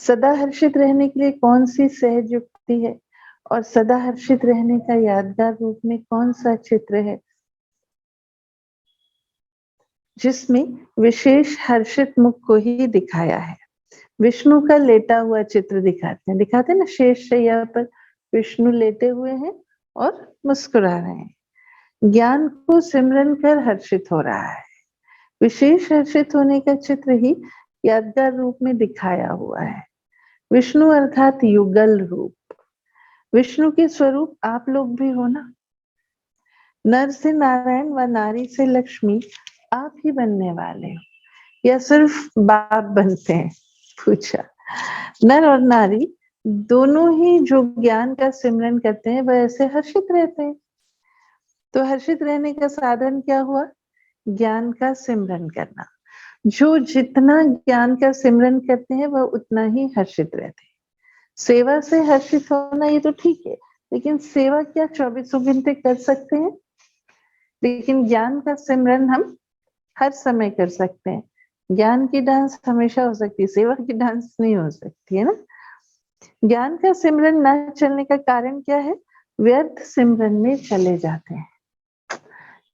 सदा हर्षित रहने के लिए कौन सी सहज युक्ति है और सदा हर्षित रहने का यादगार रूप में कौन सा चित्र है जिसमें विशेष हर्षित मुख को ही दिखाया है। विष्णु का लेटा हुआ चित्र दिखाते हैं ना, शेष शैया पर विष्णु लेटे हुए हैं और मुस्कुरा रहे हैं। ज्ञान को सिमरन कर हर्षित हो रहा है। विशेष हर्षित होने का चित्र ही यादगार रूप में दिखाया हुआ है। विष्णु अर्थात युगल रूप। विष्णु के स्वरूप आप लोग भी हो ना। नर से नारायण व नारी से लक्ष्मी आप ही बनने वाले हो या सिर्फ बाप बनते हैं? पूछा। नर और नारी दोनों ही जो ज्ञान का सिमरन करते हैं वह ऐसे हर्षित रहते हैं। तो हर्षित रहने का साधन क्या हुआ? ज्ञान का सिमरन करना। जो जितना ज्ञान का सिमरन करते हैं वह उतना ही हर्षित रहते हैं। सेवा से हर्षित होना ये तो ठीक है, लेकिन सेवा क्या 24 घंटे कर सकते हैं? लेकिन ज्ञान का सिमरन हम हर समय कर सकते हैं। ज्ञान की डांस हमेशा हो सकती है, सेवा की डांस नहीं हो सकती है ना। ज्ञान का सिमरन न चलने का कारण क्या है? व्यर्थ सिमरन में चले जाते हैं।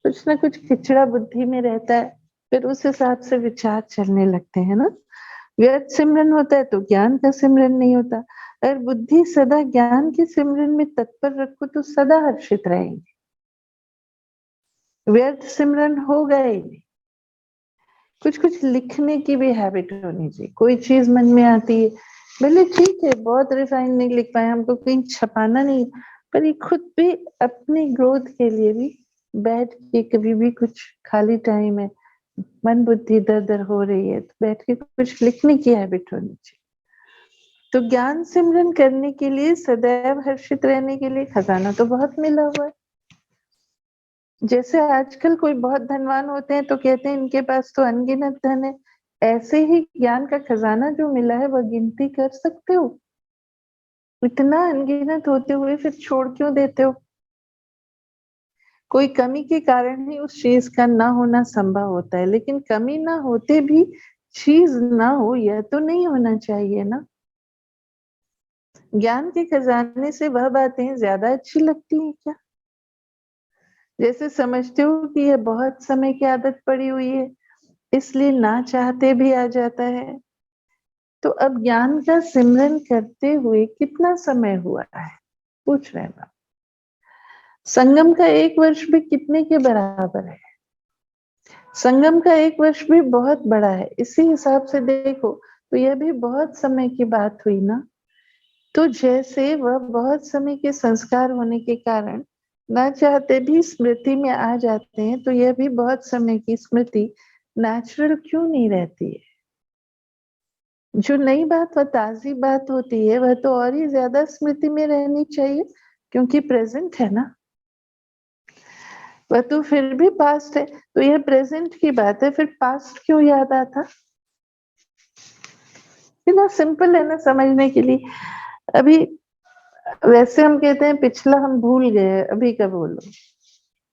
कुछ ना कुछ खिचड़ा बुद्धि में रहता है, फिर उस हिसाब से विचार चलने लगते हैं ना। व्यर्थ सिमरन होता है तो ज्ञान का सिमरन नहीं होता। अगर बुद्धि सदा ज्ञान के सिमरन में तत्पर रखो तो सदा हर्षित रहेंगे। व्यर्थ सिमरन हो गए। कुछ कुछ लिखने की भी हैबिट होनी चाहिए। कोई चीज मन में आती है, भले ठीक है बहुत रिफाइन नहीं लिख पाए, हमको कहीं छपाना नहीं, पर ये खुद भी अपने ग्रोथ के लिए भी बैठ के कभी भी कुछ खाली टाइम है, मन बुद्धि दर दर हो रही है, तो बैठ के कुछ लिखने की हैबिट होनी चाहिए। तो ज्ञान सिमरन करने के लिए, सदैव हर्षित रहने के लिए खजाना तो बहुत मिला हुआ है। जैसे आजकल कोई बहुत धनवान होते हैं तो कहते हैं इनके पास तो अनगिनत धन है, ऐसे ही ज्ञान का खजाना जो मिला है वह गिनती कर सकते हो? इतना अनगिनत होते हुए फिर छोड़ क्यों देते हो? कोई कमी के कारण ही उस चीज का ना होना संभव होता है, लेकिन कमी ना होते भी चीज ना हो यह तो नहीं होना चाहिए ना। ज्ञान के खजाने से वह बातें ज्यादा अच्छी लगती हैं क्या? जैसे समझते हो कि यह बहुत समय की आदत पड़ी हुई है, इसलिए ना चाहते भी आ जाता है। तो अब ज्ञान का सिमरन करते हुए कितना समय हुआ है? पूछ रहे हैं। संगम का 1 वर्ष भी कितने के बराबर है? संगम का 1 वर्ष भी बहुत बड़ा है। इसी हिसाब से देखो तो यह भी बहुत समय की बात हुई ना। तो जैसे वह बहुत समय के संस्कार होने के कारण ना चाहते भी स्मृति में आ जाते हैं, तो यह भी बहुत समय की स्मृति नेचुरल क्यों नहीं रहती है? जो नई बात व ताजी बात होती है वह तो और ही ज्यादा स्मृति में रहनी चाहिए, क्योंकि प्रेजेंट है ना। वह तो फिर भी पास्ट है, तो यह प्रेजेंट की बात है, फिर पास्ट क्यों याद आता? इतना सिंपल है ना समझने के लिए। अभी वैसे हम कहते हैं पिछला हम भूल गए, अभी का बोलो।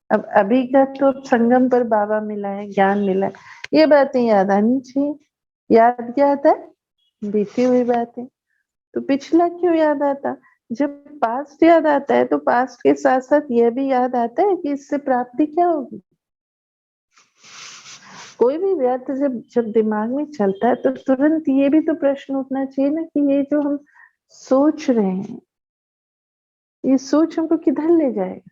अब अभी का तो संगम पर बाबा मिला है, ज्ञान मिला है, ये बातें याद आनी चाहिए। याद क्या आता है? बीती हुई बातें। तो पिछला क्यों याद आता? जब पास्ट याद आता है तो पास्ट के साथ साथ यह भी याद आता है कि इससे प्राप्ति क्या होगी। कोई भी व्यर्थ जब जब दिमाग में चलता है तो तुरंत ये भी तो प्रश्न उठना चाहिए ना कि ये जो हम सोच रहे हैं, ये सोच हमको किधर ले जाएगा?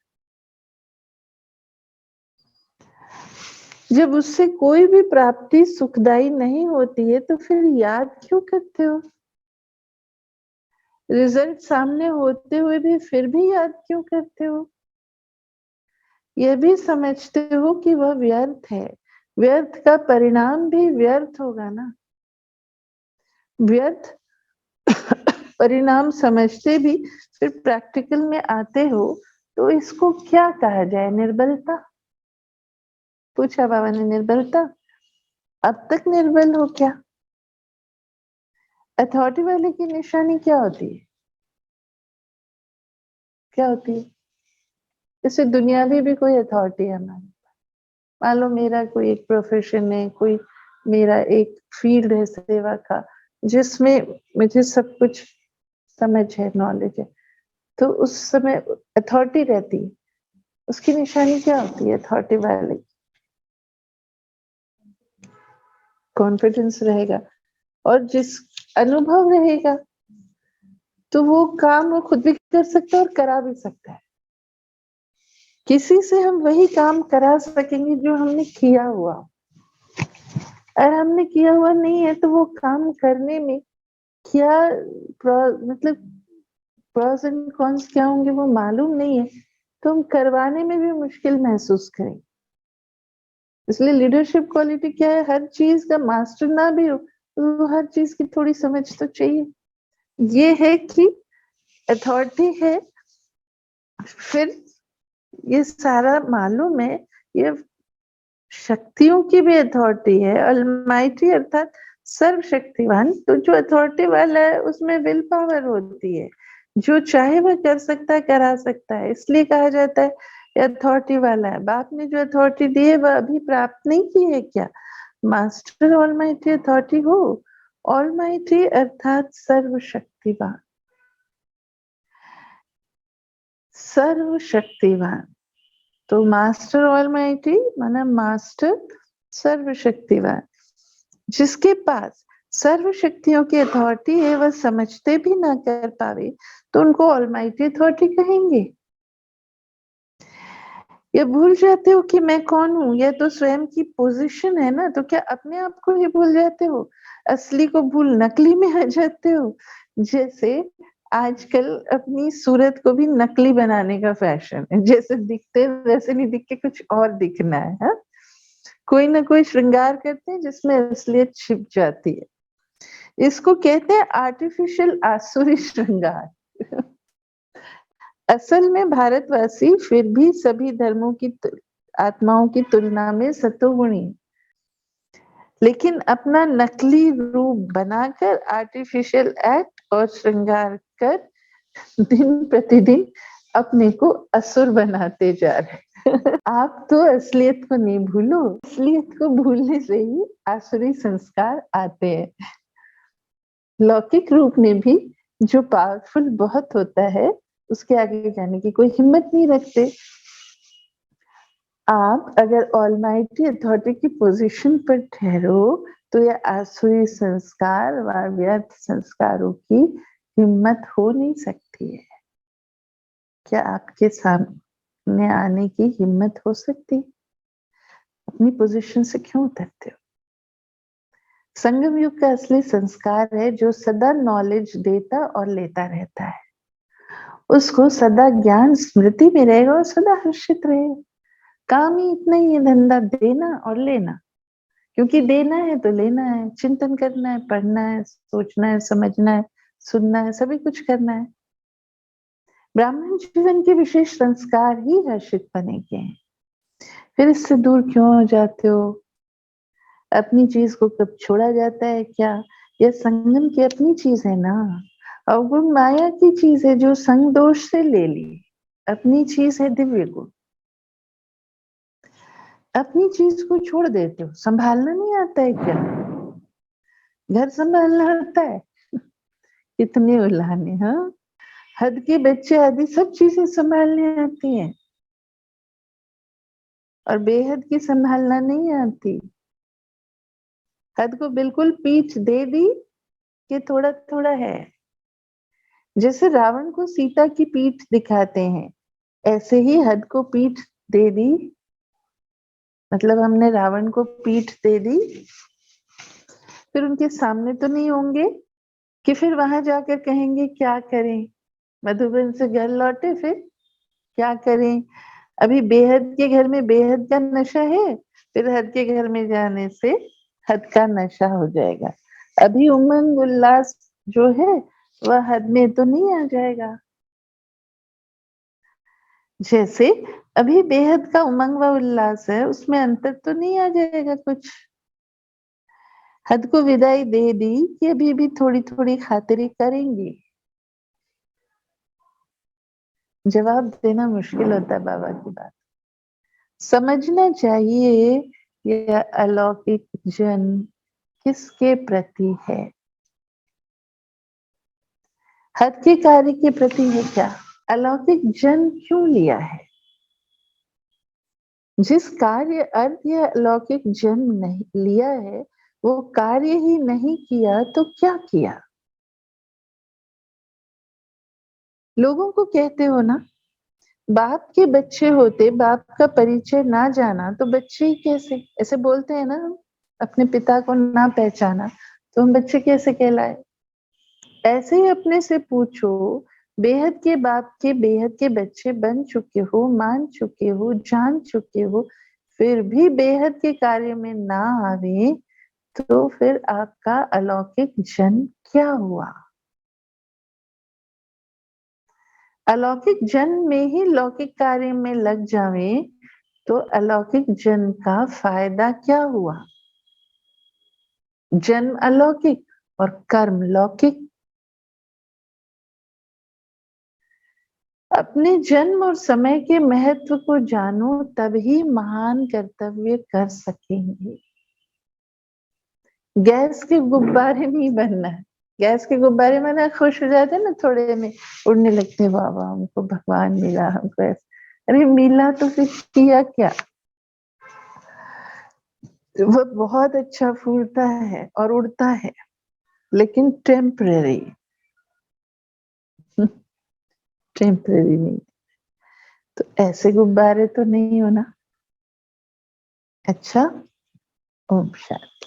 जब उससे कोई भी प्राप्ति सुखदायी नहीं होती है तो फिर याद क्यों करते हो? रिजल्ट सामने होते हुए भी फिर भी याद क्यों करते हो? यह भी समझते हो कि वह व्यर्थ है, व्यर्थ का परिणाम भी व्यर्थ होगा ना। व्यर्थ परिणाम समझते भी फिर प्रैक्टिकल में आते हो तो इसको क्या कहा जाए? निर्बलता? पूछा बाबा ने। निर्बलता? अब तक निर्बल हो क्या? अथॉरिटी वाले की निशानी क्या होती है? क्या होती है? जैसे दुनिया में भी कोई अथॉरिटी है हमारी, मान लो मेरा कोई एक प्रोफेशन है, कोई मेरा एक फील्ड है सेवा का, जिसमें मुझे सब कुछ समझ है, नॉलेज है, तो उस समय अथॉरिटी रहती है। उसकी निशानी क्या होती है अथॉरिटी वाले? कॉन्फिडेंस रहेगा और जिस अनुभव रहेगा, तो वो काम वो खुद भी कर सकता है और करा भी सकता है। किसी से हम वही काम करा सकेंगे जो हमने किया हुआ। अगर हमने किया हुआ नहीं है तो वो काम करने में क्या मतलब प्रोस एंड कॉन्स क्या होंगे वो मालूम नहीं है, तो हम करवाने में भी मुश्किल महसूस करेंगे। इसलिए लीडरशिप क्वालिटी क्या है? हर चीज का मास्टर ना भी हो तो हर चीज की थोड़ी समझ तो चाहिए। ये है कि अथॉरिटी है, फिर ये सारा मालूम है, ये शक्तियों की भी अथॉरिटी है। अलमाइटी अर्थात सर्वशक्तिवान, तो जो अथॉरिटी वाला है उसमें विल पावर होती है, जो चाहे वह कर सकता है, करा सकता है। इसलिए कहा जाता है ये अथॉरिटी वाला है। बाप ने जो अथॉरिटी दी है वह अभी प्राप्त नहीं की है क्या? मास्टर ऑलमाइटी अथॉरिटी हो। ऑलमाइटी अर्थात सर्वशक्तिवान, सर्वशक्तिवान। तो मास्टर ऑलमाइटी माना मास्टर सर्वशक्तिवान। जिसके पास सर्व शक्तियों की अथॉरिटी है, वह समझते भी ना कर पावे तो उनको ऑलमाइटी अथॉरिटी कहेंगे। ये भूल जाते हो कि मैं कौन हूं? यह तो स्वयं की पोजीशन है ना, तो क्या अपने आप को ही भूल जाते हो? असली को भूल नकली में आ जाते हो? जैसे आजकल अपनी सूरत को भी नकली बनाने का फैशन है, जैसे दिखते वैसे नहीं दिख के कुछ और दिखना है, हा? कोई ना कोई श्रृंगार करते हैं जिसमें असलियत छिप जाती है। इसको कहते हैं आर्टिफिशियल आसुरी श्रृंगार। असल में भारतवासी फिर भी सभी धर्मों की आत्माओं की तुलना में सतोगुणी, लेकिन अपना नकली रूप बनाकर आर्टिफिशियल एक्ट और श्रृंगार कर दिन प्रतिदिन अपने को असुर बनाते जा रहे। आप तो असलियत को नहीं भूलो, असलियत को भूलने से ही आसुरी संस्कार आते हैं। लौकिक रूप में भी जो पावरफुल बहुत होता है, उसके आगे जाने की कोई हिम्मत नहीं रखते। आप अगर ऑलमाइटी अथॉरिटी की पोजीशन पर ठहरो तो यह आसुरी संस्कार व व्यर्थ संस्कारों की हिम्मत हो नहीं सकती है। क्या आपके सामने आने की हिम्मत हो सकती? अपनी पोजीशन से क्यों उतरते हो? संगम युग का असली संस्कार है जो सदा नॉलेज देता और लेता रहता है। उसको सदा ज्ञान स्मृति में रहेगा और सदा हर्षित रहेगा। काम ही इतना ही है, धंधा देना और लेना। क्योंकि देना है तो लेना है, चिंतन करना है, पढ़ना है, सोचना है, समझना है, सुनना है, सभी कुछ करना है। ब्राह्मण जीवन के विशेष संस्कार ही हर्षित बने के हैं। फिर इससे दूर क्यों हो जाते हो? अपनी चीज को कब छोड़ा जाता है क्या? यह संगम की अपनी चीज है ना। अवगुण माया की चीज है जो संग दोष से ले ली। अपनी चीज है दिव्य गुण। अपनी चीज को छोड़ देते हो। संभालना नहीं आता है क्या? घर संभालना आता है? कितने उल्हाने, हाँ। हद के बच्चे आदि सब चीजें संभालने आती हैं और बेहद की संभालना नहीं आती। हद को बिल्कुल पीठ दे दी कि थोड़ा थोड़ा है। जैसे रावण को सीता की पीठ दिखाते हैं, ऐसे ही हद को पीठ दे दी, मतलब हमने रावण को पीठ दे दी, फिर उनके सामने तो नहीं होंगे कि फिर वहां जाकर कहेंगे क्या करें, मधुबन से घर लौटे फिर क्या करें। अभी बेहद के घर में बेहद का नशा है, फिर हद के घर में जाने से हद का नशा हो जाएगा। अभी उमंग उल्लास जो है वह हद में तो नहीं आ जाएगा। जैसे अभी बेहद का उमंग व उल्लास है, उसमें अंतर तो नहीं आ जाएगा कुछ। हद को विदाई दे दी कि अभी भी थोड़ी थोड़ी खातिरी करेंगी। जवाब देना मुश्किल होता है बाबा की बात। समझना चाहिए यह अलौकिक जन किसके प्रति है। हर के कार्य के प्रति है क्या? अलौकिक जन्म क्यों लिया है? जिस कार्य अर्थ या अलौकिक जन्म नहीं लिया है, वो कार्य ही नहीं किया तो क्या किया? लोगों को कहते हो ना, बाप के बच्चे होते, बाप का परिचय ना जाना तो बच्चे ही कैसे? ऐसे बोलते हैं ना हम, अपने पिता को ना पहचाना तो हम बच्चे कैसे कहलाए? ऐसे ही अपने से पूछो, बेहद के बाप के बेहद के बच्चे बन चुके हो, मान चुके हो, जान चुके हो, फिर भी बेहद के कार्य में ना आवे, तो फिर आपका अलौकिक जन्म क्या हुआ? अलौकिक जन्म में ही लौकिक कार्य में लग जावे, तो अलौकिक जन्म का फायदा क्या हुआ? जन्म अलौकिक और कर्म लौकिक। अपने जन्म और समय के महत्व को जानो, तभी महान कर्तव्य कर सकेंगे। गैस के गुब्बारे नहीं बनना है। गैस के गुब्बारे माना खुश हो जाते हैं ना, थोड़े में उड़ने लगते हैं, वाह वाह हमको भगवान मिला, हमको ऐसा। अरे मिला तो फिर किया क्या? वो बहुत अच्छा फूलता है और उड़ता है, लेकिन टेम्परेरी। टेम्परेरी नहीं। तो ऐसे गुब्बारे तो नहीं हो ना। अच्छा, ओम शांति।